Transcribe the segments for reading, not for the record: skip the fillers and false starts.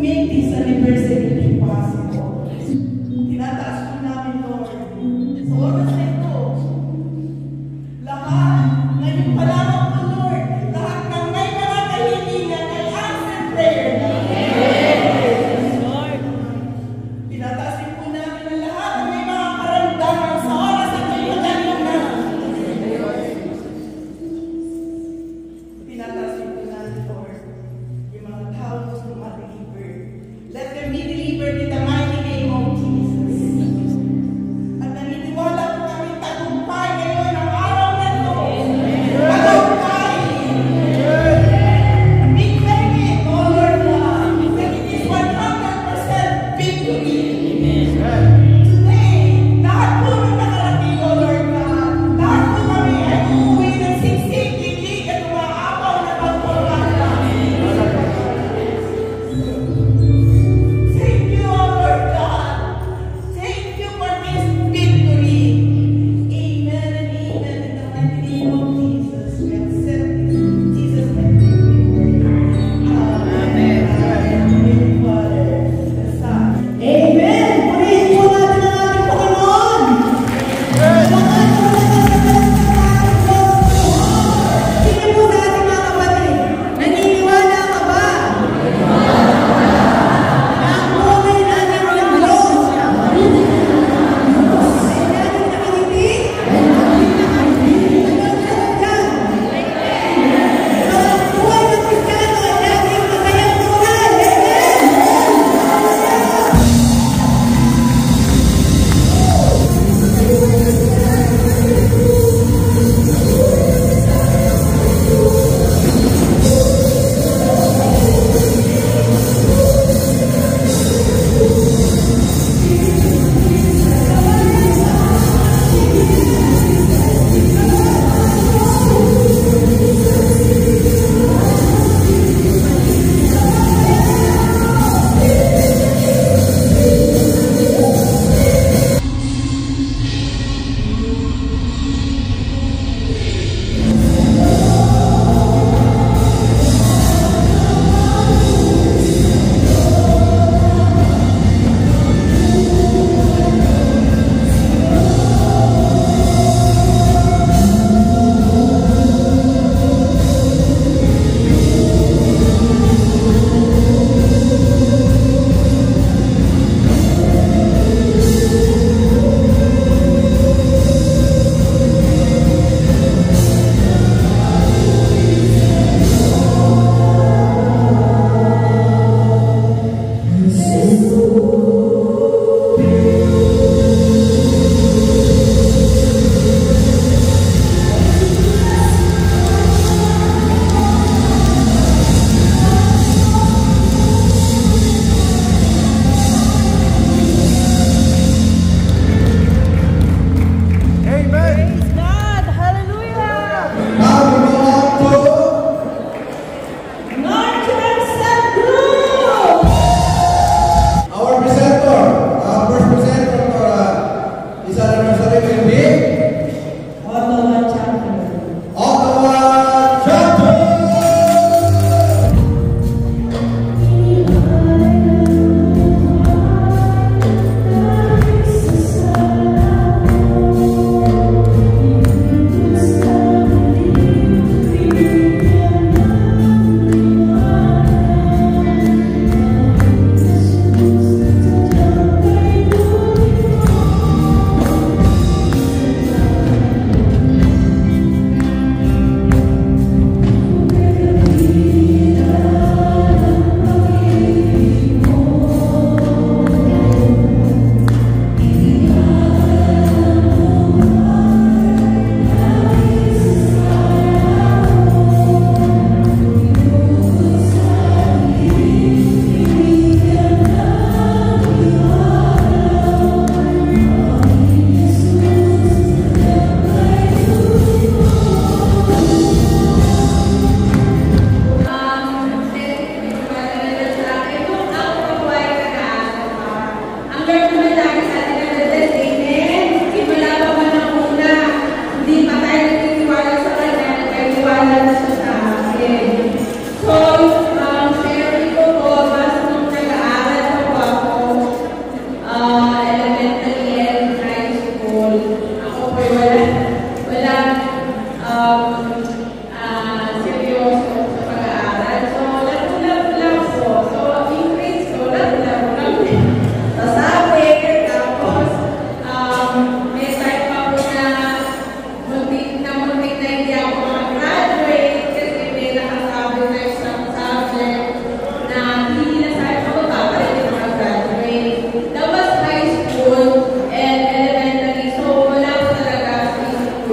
make this anniversary possible. Tinataas po namin, Lord,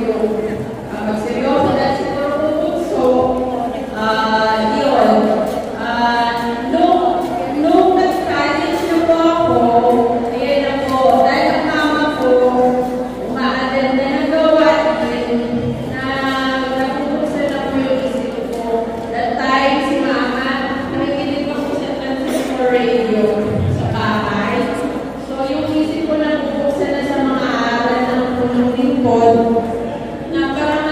magseryoso dahil siguro bubukso. Yun. Nung nag-college na po ako, ayan na po, dahil ang mama ko, umaadan na ng gawain, na nabubuksan na po yung isip ko. That time, si mama, nakikinig ako sa transistor radio sa bahay. So, yung isip ko na bubuksan na sa mga aral ng punong lingkod, na parang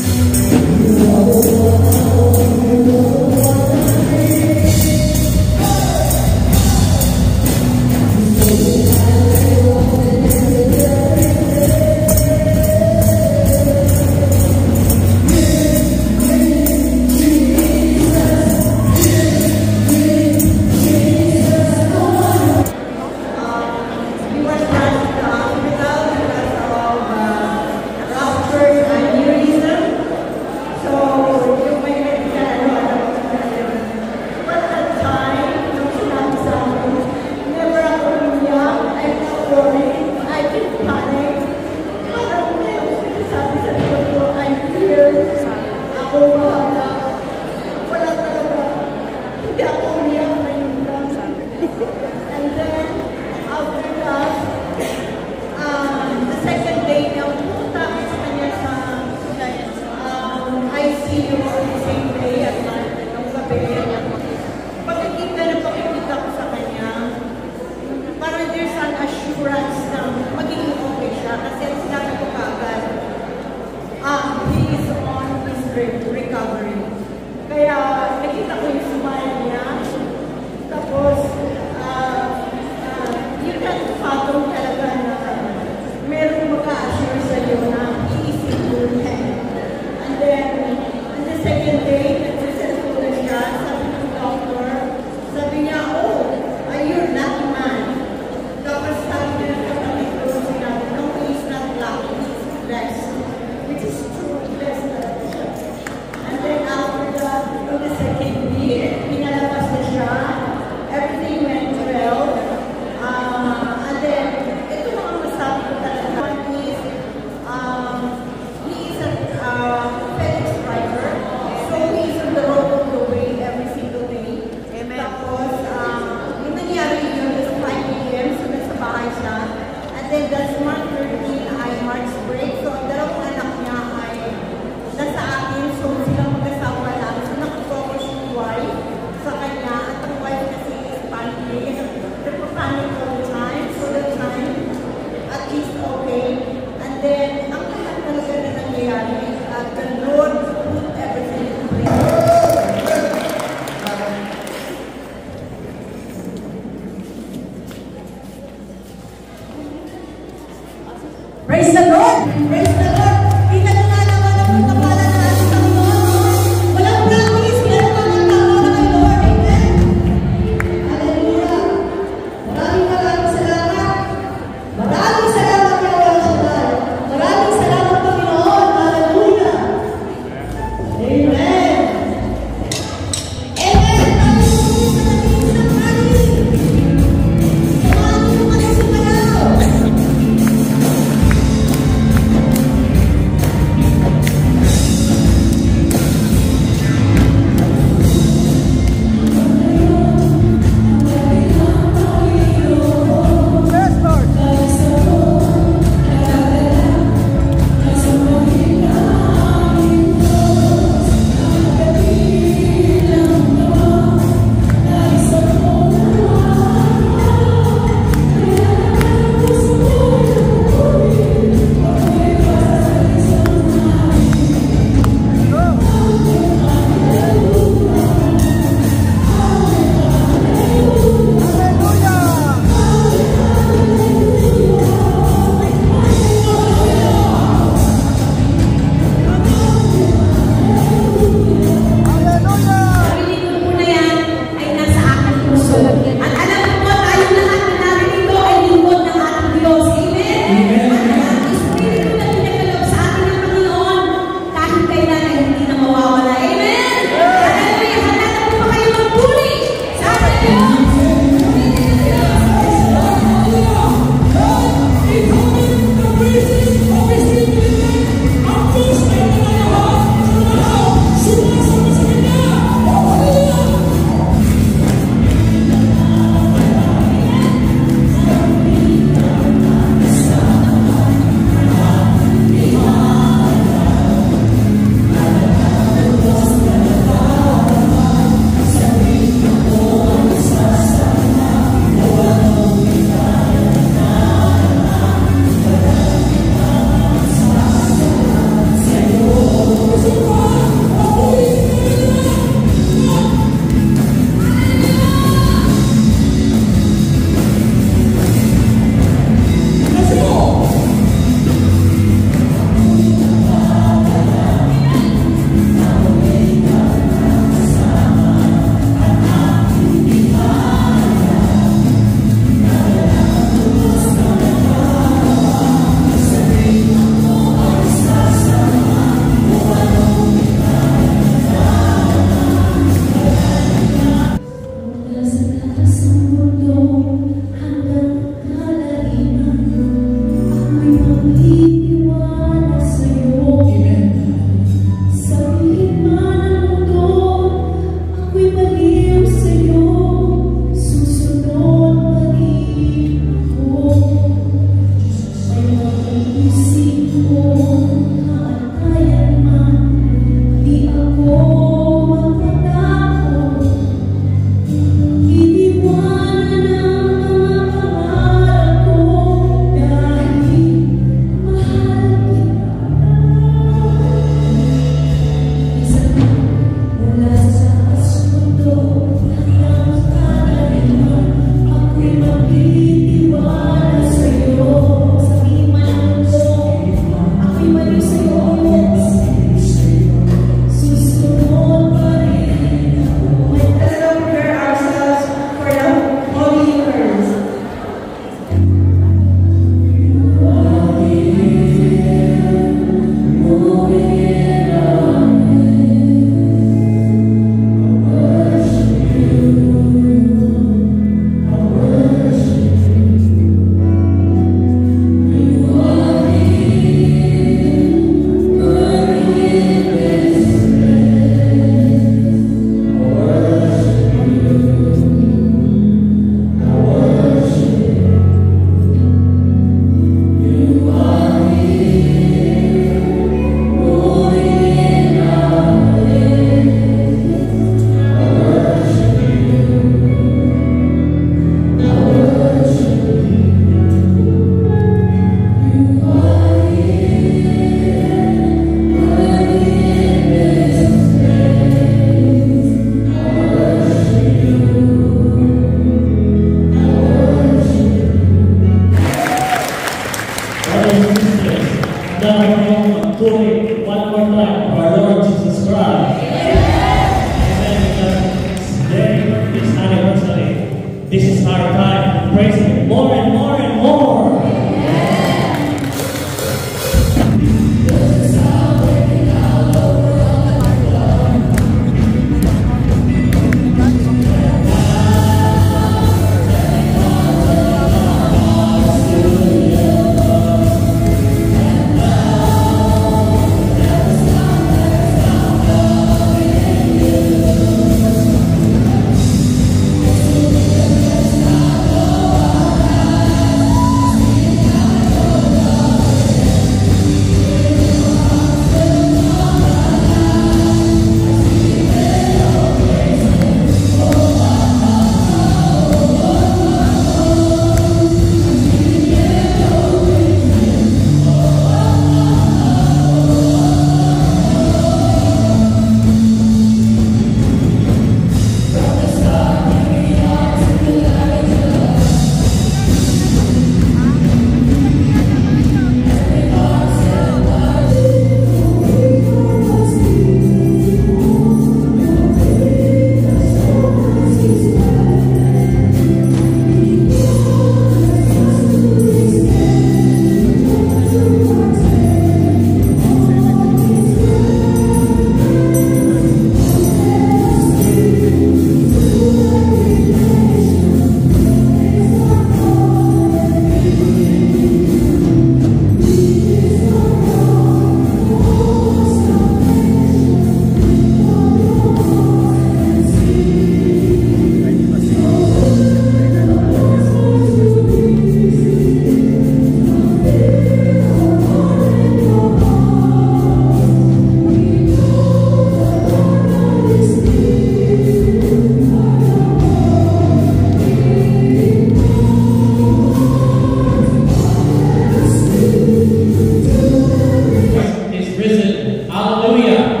risen. Hallelujah.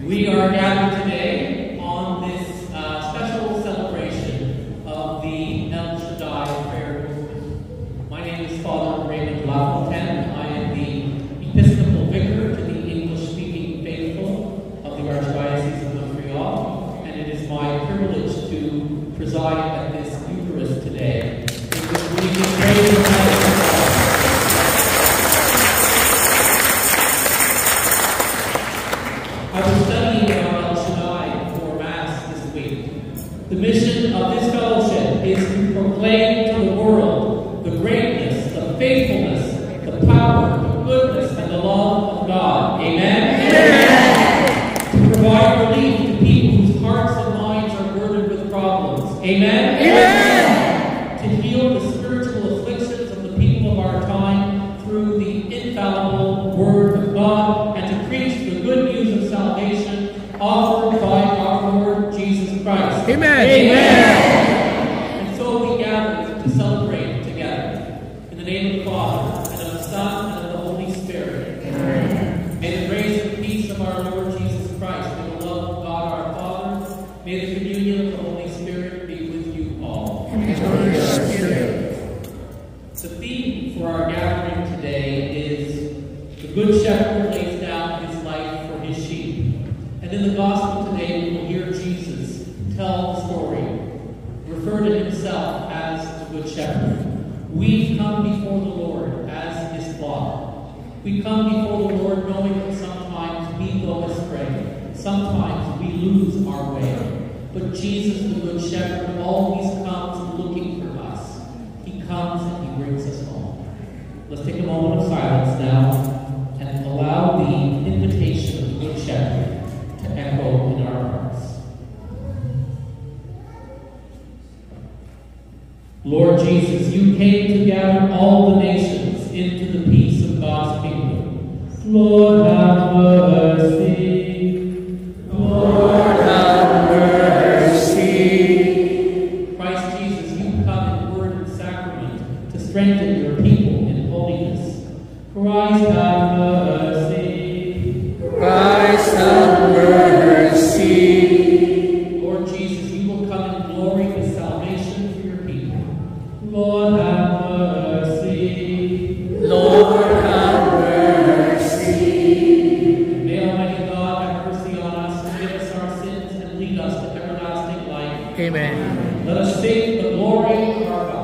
We are gathered today on this special celebration of the El Shaddai prayer movement. My name is Father Raymond LaFontaine. I am the Episcopal Vicar to the English-speaking faithful of the Archdiocese of Montreal, and it is my privilege to preside at this Eucharist today. We give praise and thanks. I was studying about El Shaddai before Mass this week. The mission of this fellowship is to proclaim to the world the greatness, the faithfulness, the power, the goodness, and the love of God. Amen? Amen. To provide relief to people whose hearts and minds are burdened with problems. Amen? Amen. To heal the spiritual afflictions of the people of our time through the infallible Word of God, and to preach the good news of salvation offered by our Lord Jesus Christ. Amen. Amen. And so we gather to celebrate together. In the name of the Father, and of the Son, and of the Holy Spirit. Amen. May the grace and peace of our Lord Jesus Christ, may the love of God our Father, may the communion of the Holy Spirit be with you all. And your spirit. The theme for our gathering today is the Good Shepherd lays down his life for his sheep. And in the Gospel today, we will hear Jesus tell the story, refer to himself as the Good Shepherd. We come before the Lord as his flock. We come before the Lord knowing that sometimes we go astray. Sometimes we lose our way. But Jesus, the Good Shepherd, always comes looking for us. He comes and he brings us home. Let's take a moment of silence now and allow the invitation of the Good Shepherd to echo in our hearts. Lord Jesus, you came to gather all the nations into the peace of God's kingdom. Lord, have mercy. Lord, have mercy. Christ Jesus, you come in word and sacrament to strengthen your people in holiness. Christ, have mercy. Christ, have mercy. Lord Jesus, you will come in glory with salvation for your people. Lord, have mercy. Lord, have mercy. May Almighty God have mercy on us, forgive us our sins, and lead us to everlasting life. Amen. Let us sing the glory of our God.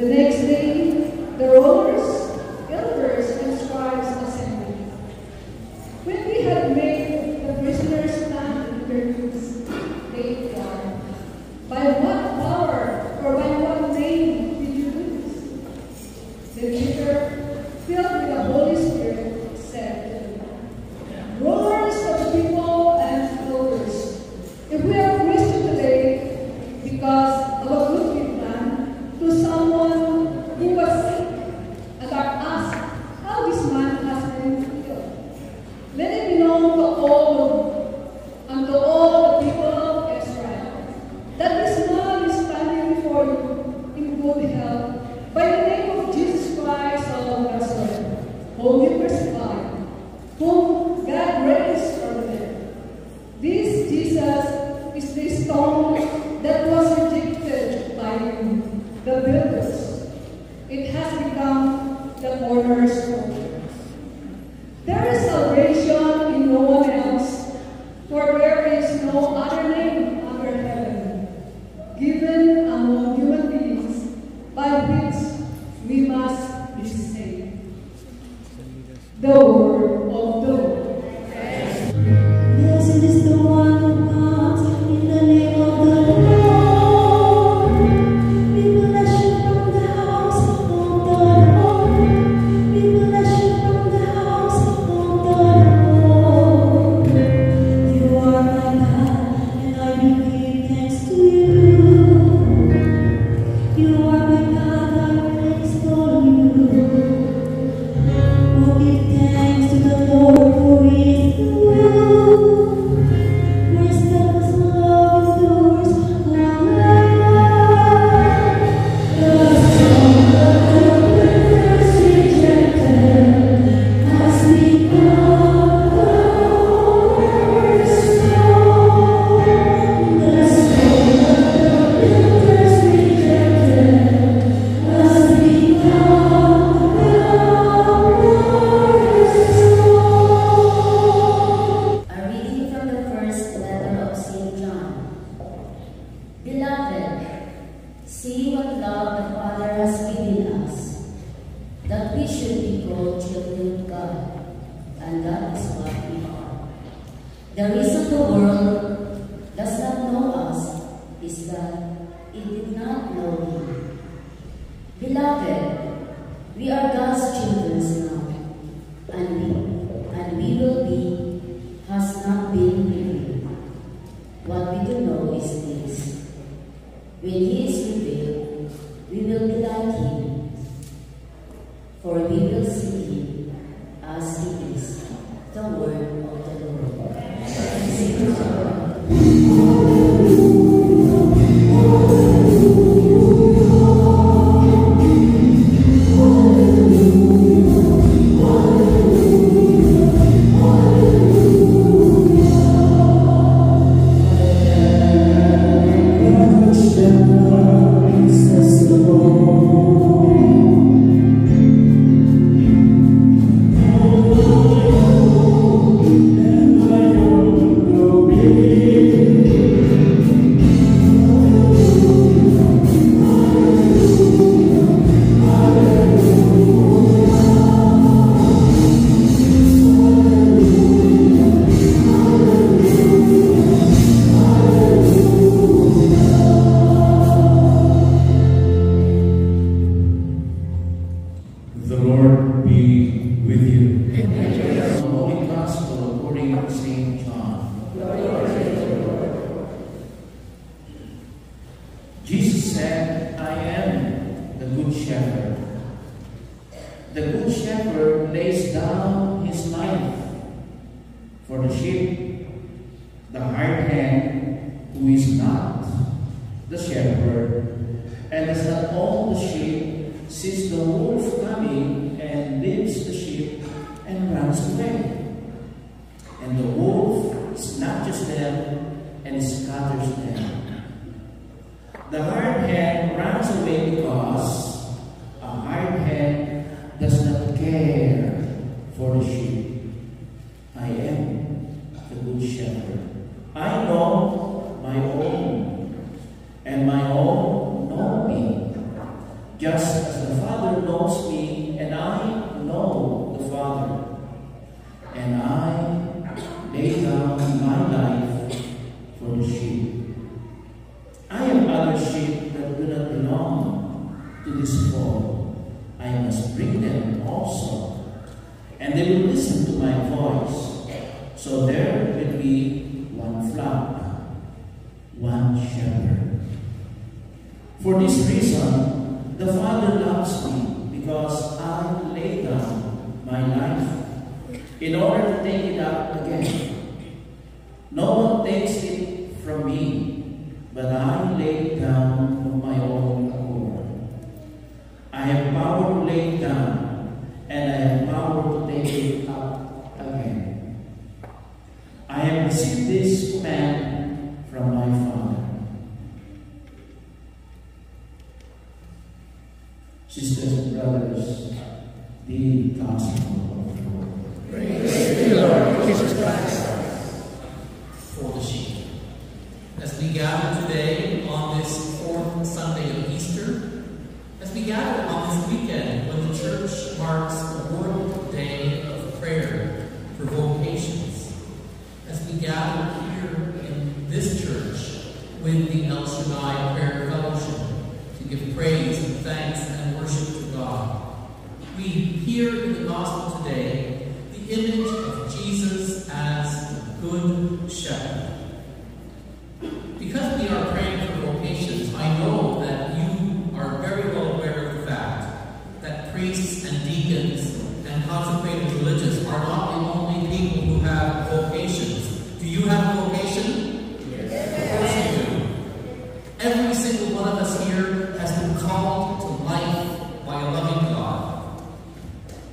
The next day, the rulers, elders, and scribes assembled. When they had made the prisoners stand in their knees, they inquired, "By what power or by what name did you do this?" Then Peter, filled with the Holy Spirit, said to them, "Rulers of the people and elders, if we are arrested today because of a good deed done to someone who was sick, and are asked how this man has been healed, let it be known to all and to all the people of Israel that this man is standing before you in good health by the name of Jesus Christ of Nazareth, whom you crucified, whom God raised from the dead. This Jesus is the stone that was rejected by you, the builders. It has become the cornerstone. There is salvation in no one else, for there is no other name under heaven given among human beings by which we must be saved." The word of the Lord. Blessed is the one who comes in the name of the Lord. We bless you from the house of the Lord. We bless you from the house of the Lord. You are my God, and I will give thanks to you. You are my God, I will extol you. Oh, give thanks to the Lord who is good. My steadfast love endures forever. The song of the first rejected has become the cornerstone. The song of the first rejected has become the cornerstone. A reading from the first letter of St. John. Beloved, see what love the Father has given us, that we should be called children of God, and that is what we are. The reason the world does not know us is that it did not know Him. Beloved, we are God's children now, and we will be, has not been revealed. What we do know is this: when He is revealed, we will be like Him, for we will see Him as He is. The word of the Lord. Thanks be to God. The Lord be with you. The Holy Gospel according to St. John. Jesus said, "I am the good shepherd. The good shepherd lays down his life for the sheep. The hired hand, who is not the shepherd and does not own the sheep, sees the wolf coming and leaves the sheep and runs away. And the wolf snatches them and scatters them. The hired hand runs away because a hired hand does not care for the sheep. I am the good shepherd. I know my own, and my own know me, just as the Father knows me, and I know the Father. And I lay down my life for the sheep. I have other sheep that do not belong to this fold. I must bring them also, and they will listen to my voice. So there will be one flock, one shepherd. For this reason, the Father loves me, because I lay down my life in order to take it up again. No one takes it from me, but I lay it down of my own accord. I have power to lay it down, and I have power to take it up again. I have received this command from my Father. Sisters and brothers, the gospel of the Lord. Praise the Lord Jesus Christ. For the sheep. As we gather today on this fourth Sunday of Easter, as we gather on this weekend when the church marks the World Day of Prayer for Vocations, as we gather here in this church with the El Shaddai Prayer Fellowship to give praise and thanks and worship to God, we hear in the Gospel today the image of Jesus as the Good Shepherd. Because we are praying for vocations, I know that you are very well aware of the fact that priests and deacons and consecrated religious are not the only people who have vocations. Do you have a vocation? Yes. Of course you do. Every single one of us here has been called to life by a loving God.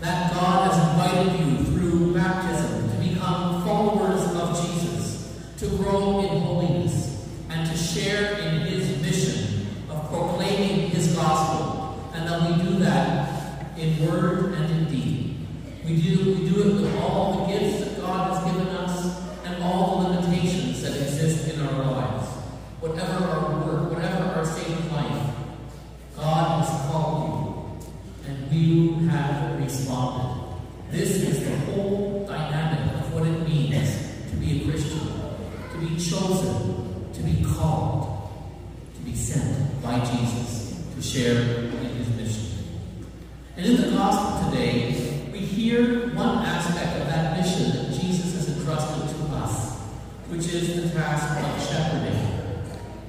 That God has invited you through baptism to become followers of Jesus, to grow in holiness, and to share in His mission of proclaiming His gospel. And that we do that in word and in deed. We do it with all the gifts that God has given us and all the limitations that exist in our lives. Whatever our work, whatever our state of life, God has called you, and you have responded. This is the whole dynamic of what it means to be a Christian, to be chosen, to be called, to be sent by Jesus to share in His mission. And in the Gospel today, we hear one aspect of that mission that Jesus has entrusted to us, which is the task of shepherding.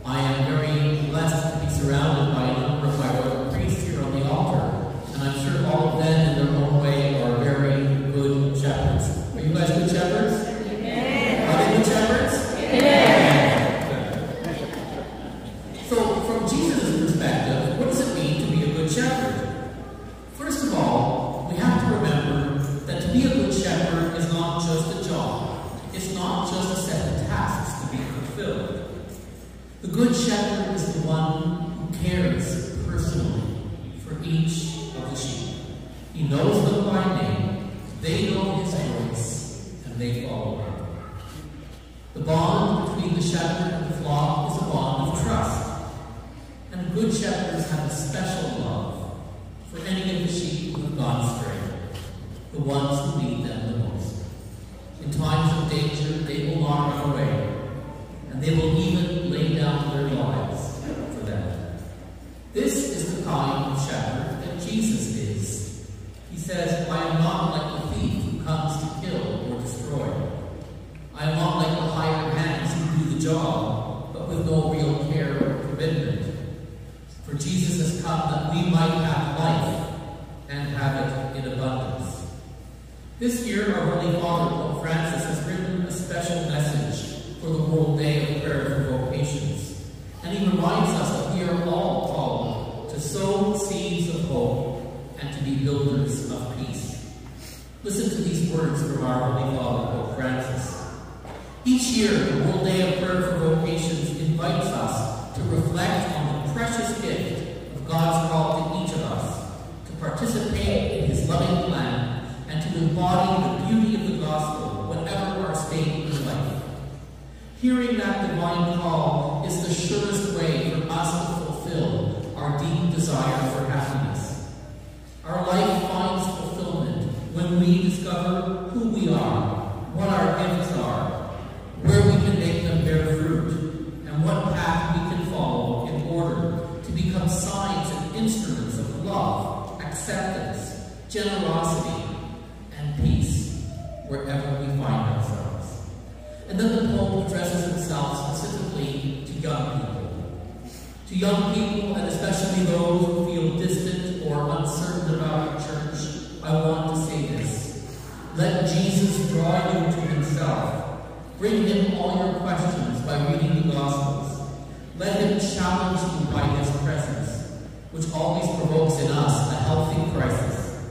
I am very blessed to be surrounded by a number of my royal priests here on the altar, and I'm sure all of them in their own way are very good shepherds. Are you guys good shepherds? Amen. Are they good shepherds? Amen. So, from Jesus' perspective, what does it mean to be a good shepherd? First of all, we have to remember that to be a good shepherd is not just a job. It's not just a set of tasks to be fulfilled. The Good Shepherd is the one who cares personally for each of the sheep. He knows them by name, they know His voice, and they follow Him. The bond between the shepherd and the flock is a bond of trust. And good shepherds have a special love for any of the sheep who have gone astray, the ones who need them the most. In times of danger, they will not run away, and they will even lay down their lives for them. This is the kind of shepherd that Jesus is. He says, I am not like the thief who comes to kill or destroy. I am not like the hired hands who do the job, but with no real care or commitment. For Jesus has come that we might have life and have it in abundance. This year, our Holy Father, Pope Francis, has written a special message for the World Day of Prayer for Vocations. And he reminds us that we are all called to sow seeds of hope and to be builders of peace. Listen to these words from our Holy Father, Pope Francis. Each year, the World Day of Prayer for Vocations invites us to reflect on the precious gift of God's call to each of us, to participate in His loving plan, and to embody the beauty of the gospel, whatever our state in life. Hearing that divine call is the surest way for us to fulfill our deep desire for happiness acceptance, generosity, and peace wherever we find ourselves. And then the poem addresses himself specifically to young people. To young people, and especially those who feel distant or uncertain about the church, I want to say this. Let Jesus draw you to himself. Bring him all your questions by reading the Gospels. Let him challenge you by his presence, which always provokes in us a healthy crisis.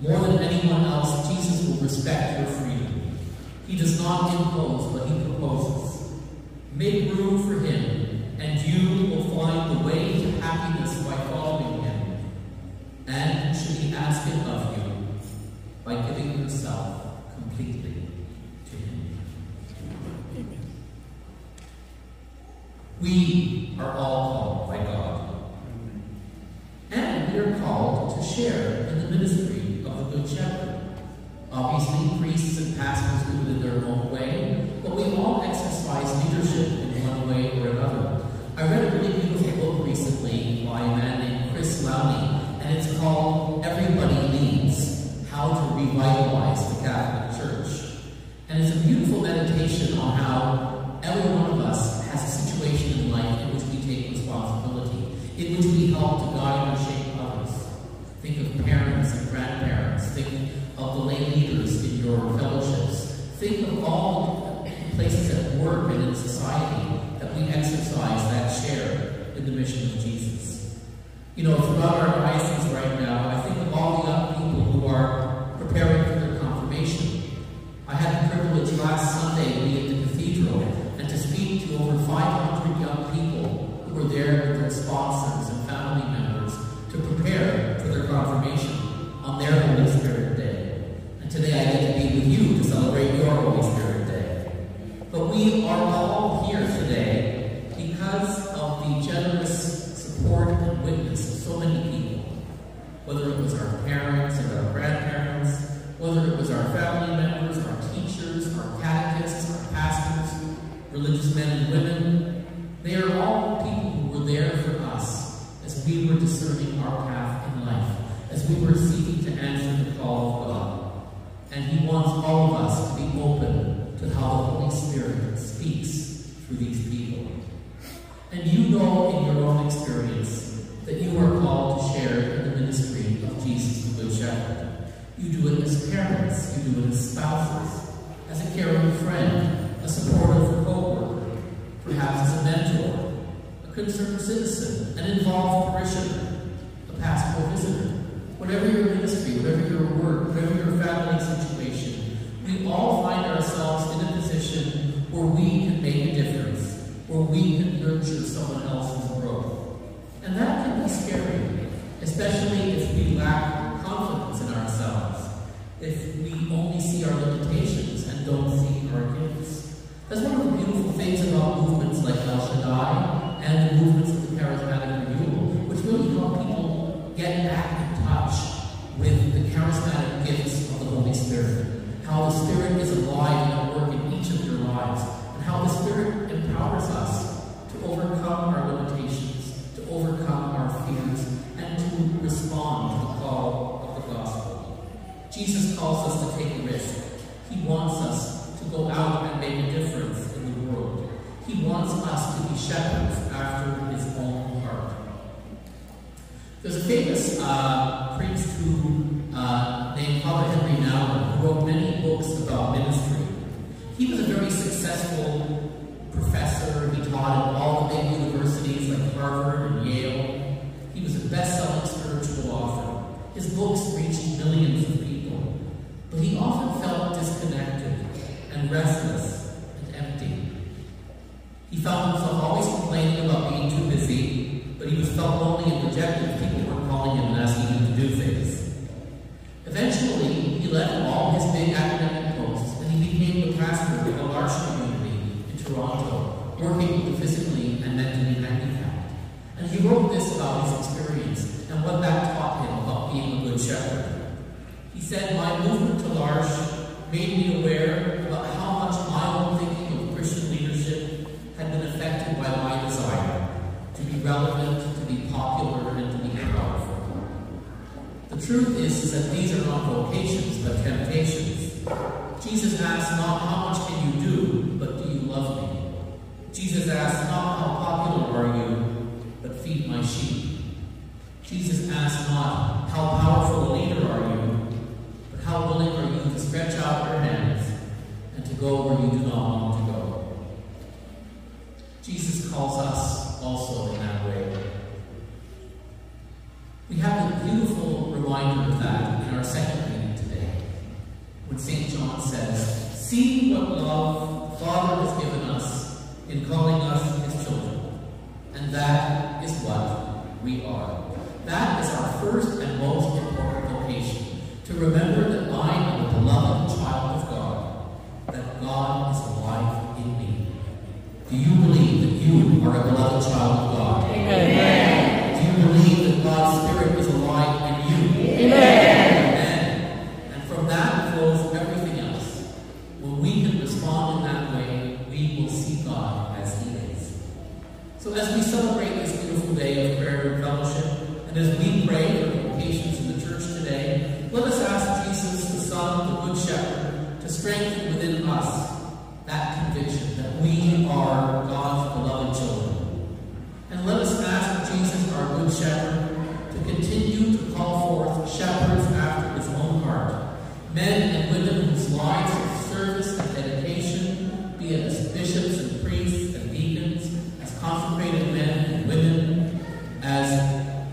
More than anyone else, Jesus will respect your freedom. He does not impose, but he proposes. Make room for him, and you will find the way to happiness by following him. And should he ask it of you, by giving yourself completely to him. We are all called by God. And we are called to share in the ministry of the Good Shepherd. Obviously, priests and pastors do it in their own way, but we all exercise leadership in one way or another. I read a really beautiful book recently by a man named Chris Lowney, and it's called Everybody Leads: How to Revitalize the Catholic Church. And it's a beautiful meditation on how every one of us has a situation in life in which we take responsibility, in which we help to guide or shape others. Think of parents and grandparents. Think of the lay leaders in your fellowships. Think of all the places at work and in society that we exercise that share in the mission of Jesus. You know, throughout our diocese right now, I think of all the young people who are preparing for their confirmation. I had the privilege last Sunday to be at the cathedral and to speak to over 500 young people who were there with their sponsors and family members to prepare for their confirmation on their Holy Spirit Day. And today I get to be with you to celebrate your Holy Spirit Day. But we are all here today because of the generous support and witness of so many people. Whether it was our parents and our grandparents, whether it was our family members, our teachers, our catechists, our pastors, religious men and women, they are all people who were there for us as we were discerning our path in life, as we were seeking to answer the call of God. And he wants all of us to be open to how the Holy Spirit speaks through these people. And you know in your own experience that you are called to share in the ministry of Jesus the Good Shepherd. You do it as parents, you do it as spouses, as a caring friend, a supportive co-worker, perhaps as a mentor, a concerned citizen, an involved parishioner, a pastoral visitor. Whatever your ministry, whatever your work, whatever your family situation, we all find ourselves in a position where we can make a difference, where we can nurture someone else's growth. And that can be scary, especially if we lack confidence in ourselves, if we only see our limitations and don't see our gifts. That's one of the beautiful things about movements like El Shaddai and the movements of the Charismatic Renewal, which really help people get back in touch with the charismatic gifts of the Holy Spirit. How the Spirit is alive and at work in each of your lives, and how the Spirit empowers us to overcome our limitations, to overcome our fears, and to respond to the call of the gospel. Jesus calls us to take a risk. He wants us to go out and make a difference in the world. He wants us to be shepherds after his own heart. There's a famous priest named Father Henry Nouwen, who wrote many books about ministry. He was a very successful professor. He taught at all the big universities like Harvard and Yale. He was a best-selling spiritual author. His books reached millions of people. But he often felt disconnected and restless and empty. He found himself always complaining about being too busy, but he was felt lonely and rejected if people weren't calling him and asking him to do things. Eventually, he left all his big academic posts and he became the pastor of a large community in Toronto, working with the physically and mentally handicapped. And he wrote this about his experience and what that taught him about being a good shepherd. He said, "My movement to L'Arche made me aware about how much my own thinking of Christian leadership had been affected by my desire to be relevant, to be popular, and to be powerful. The truth is that these are not vocations, but temptations. Jesus asks not how much can you do, but do you love me? Jesus asks not how popular are you, but feed my sheep. Jesus asks not how powerful a leader are you, but how willing are you to stretch out your hands and to go where you do not want to go. Jesus calls us also in that way. We have a beautiful reminder of that in our second reading today, when St. John says, "See what love the Father has given us in calling us his children, and that is what we are." That is our first and most important vocation, to remember that I am a beloved child of God, that God is alive in me. Do you believe that you are a beloved child of God? Amen. Do you believe that God's Spirit is alive in you? Amen. Amen. And from that flows everything else. When we can respond in that way, we will see God as he is. So as we celebrate this beautiful day of prayer and fellowship, and as we pray for the vocations in the church today, let us ask Jesus, the Son, the Good Shepherd, to strengthen within us that conviction that we are God's beloved children. And let us ask Jesus, our Good Shepherd, to continue to call forth shepherds after his own heart, men and women whose lives of service and dedication, be it as bishops and priests and deacons, as consecrated men and women, as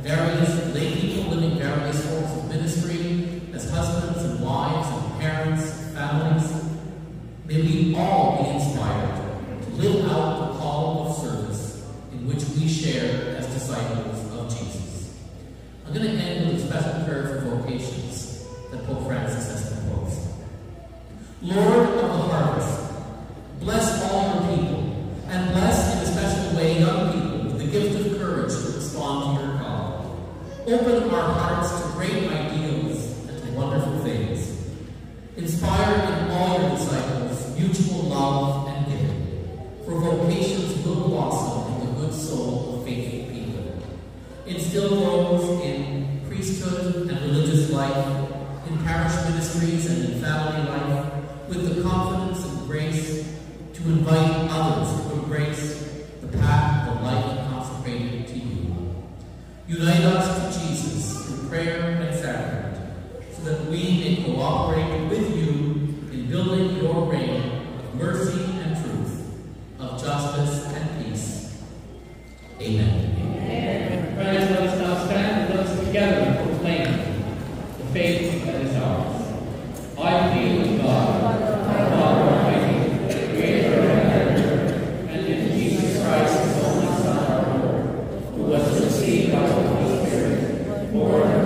various lay people living various forms of ministry, as husbands and wives and parents and families. May we all be inspired to live out the call of service in which we share as disciples of Jesus. I'm going to end with a special prayer for vocations that Pope Francis has composed. Lord of the harvest, bless all your people, and bless in a special way young people with the gift of courage to respond to your call. Open our hearts to great ideals and to wonderful things. Inspire in all your disciples mutual love and giving, for vocations will blossom in the good soul of faithful people. Instill those in priesthood and religious life, in parish ministries and in family life, with the confidence and grace to invite others to embrace the path of life consecrated to you. Unite us to Jesus through prayer and sacrament, so that we may cooperate with you in building your reign of mercy and truth, of justice and peace. Amen. Amen. Friends, let us now stand and let us together proclaim the faith that is ours. I believe in God, our Father Almighty, creator of heaven and earth, and in Jesus Christ, his only Son, our Lord, who was conceived by the Holy Spirit, born